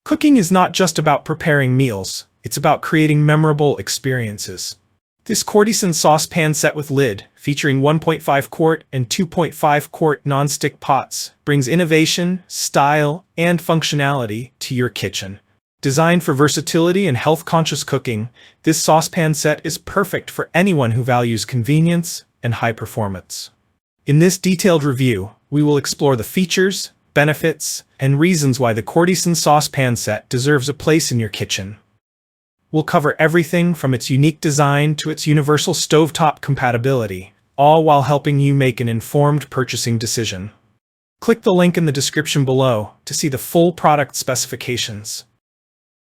Cooking is not just about preparing meals, it's about creating memorable experiences. This Kordisen Sauce Pan Set with lid, featuring 1.5 quart and 2.5 quart non-stick pots, brings innovation, style, and functionality to your kitchen. Designed for versatility and health-conscious cooking, this saucepan set is perfect for anyone who values convenience and high performance. In this detailed review, we will explore the features, benefits, and reasons why the Kordisen Sauce Pan Set deserves a place in your kitchen. We'll cover everything from its unique design to its universal stovetop compatibility, all while helping you make an informed purchasing decision. Click the link in the description below to see the full product specifications.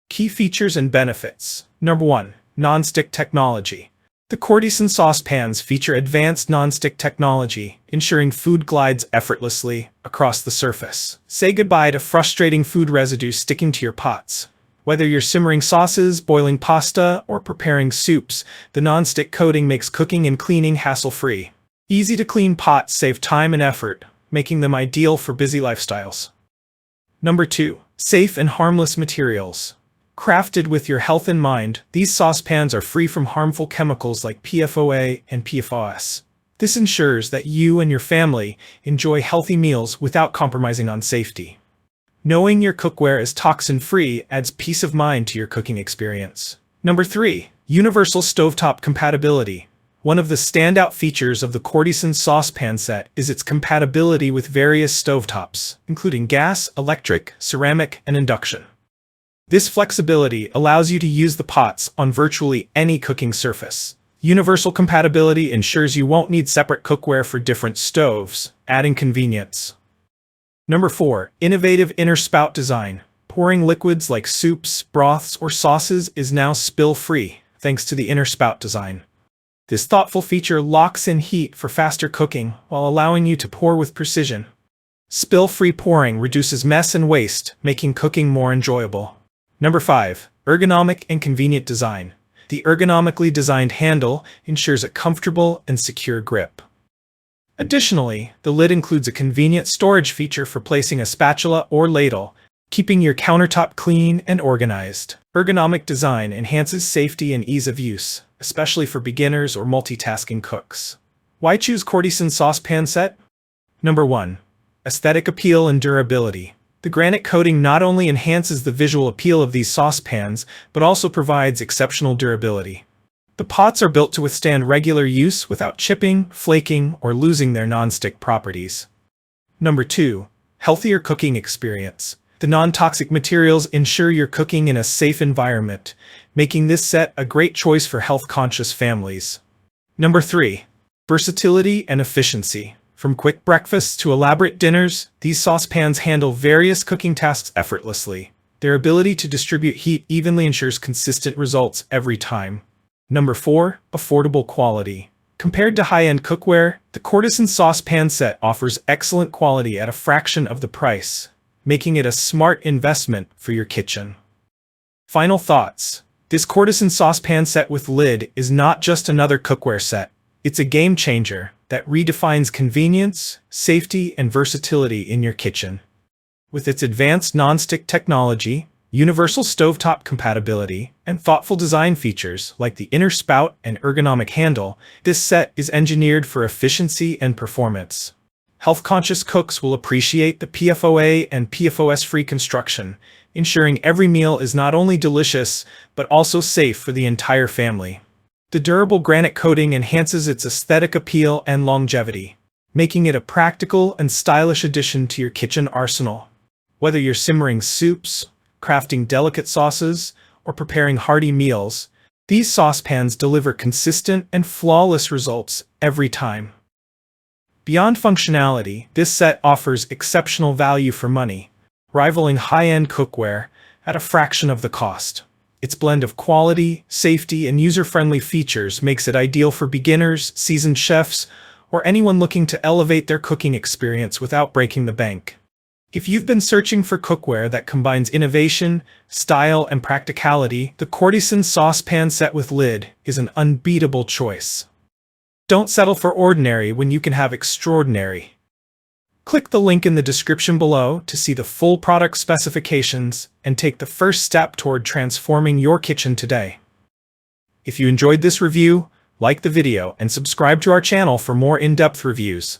Key features and benefits. Number 1. Non-stick technology. The Kordisen saucepans feature advanced non-stick technology, ensuring food glides effortlessly across the surface. Say goodbye to frustrating food residue sticking to your pots. Whether you're simmering sauces, boiling pasta, or preparing soups, the non-stick coating makes cooking and cleaning hassle-free. Easy-to-clean pots save time and effort, making them ideal for busy lifestyles. Number 2. Safe and harmless materials. Crafted with your health in mind, these saucepans are free from harmful chemicals like PFOA and PFOS. This ensures that you and your family enjoy healthy meals without compromising on safety. Knowing your cookware is toxin-free adds peace of mind to your cooking experience. Number 3. Universal stovetop compatibility. One of the standout features of the Kordisen Sauce Pan Set is its compatibility with various stovetops, including gas, electric, ceramic, and induction. This flexibility allows you to use the pots on virtually any cooking surface. Universal compatibility ensures you won't need separate cookware for different stoves, adding convenience. Number 4. Innovative inner spout design. Pouring liquids like soups, broths, or sauces is now spill-free, thanks to the inner spout design. This thoughtful feature locks in heat for faster cooking while allowing you to pour with precision. Spill-free pouring reduces mess and waste, making cooking more enjoyable. Number 5. Ergonomic and convenient design. The ergonomically designed handle ensures a comfortable and secure grip. Additionally, the lid includes a convenient storage feature for placing a spatula or ladle, keeping your countertop clean and organized. Ergonomic design enhances safety and ease of use, especially for beginners or multitasking cooks. Why choose Kordisen Sauce Pan Set? Number 1. Aesthetic appeal and durability. The granite coating not only enhances the visual appeal of these saucepans, but also provides exceptional durability. The pots are built to withstand regular use without chipping, flaking, or losing their non-stick properties. Number 2. Healthier cooking experience. The non-toxic materials ensure you're cooking in a safe environment, making this set a great choice for health-conscious families. Number 3. Versatility and efficiency. From quick breakfasts to elaborate dinners, these saucepans handle various cooking tasks effortlessly. Their ability to distribute heat evenly ensures consistent results every time. Number 4. Affordable quality. Compared to high-end cookware, the Kordisen Sauce Pan Set offers excellent quality at a fraction of the price, making it a smart investment for your kitchen. Final thoughts. This Kordisen Sauce Pan Set with lid is not just another cookware set. It's a game changer that redefines convenience, safety, and versatility in your kitchen. With its advanced non-stick technology, universal stovetop compatibility, and thoughtful design features like the inner spout and ergonomic handle, this set is engineered for efficiency and performance. Health-conscious cooks will appreciate the PFOA and PFOS-free construction, ensuring every meal is not only delicious, but also safe for the entire family. The durable granite coating enhances its aesthetic appeal and longevity, making it a practical and stylish addition to your kitchen arsenal. Whether you're simmering soups, crafting delicate sauces, or preparing hearty meals, these saucepans deliver consistent and flawless results every time. Beyond functionality, this set offers exceptional value for money, rivaling high-end cookware at a fraction of the cost. Its blend of quality, safety, and user-friendly features makes it ideal for beginners, seasoned chefs, or anyone looking to elevate their cooking experience without breaking the bank. If you've been searching for cookware that combines innovation, style, and practicality, the Kordisen Sauce Pan Set with lid is an unbeatable choice. Don't settle for ordinary when you can have extraordinary. Click the link in the description below to see the full product specifications and take the first step toward transforming your kitchen today. If you enjoyed this review, like the video and subscribe to our channel for more in-depth reviews.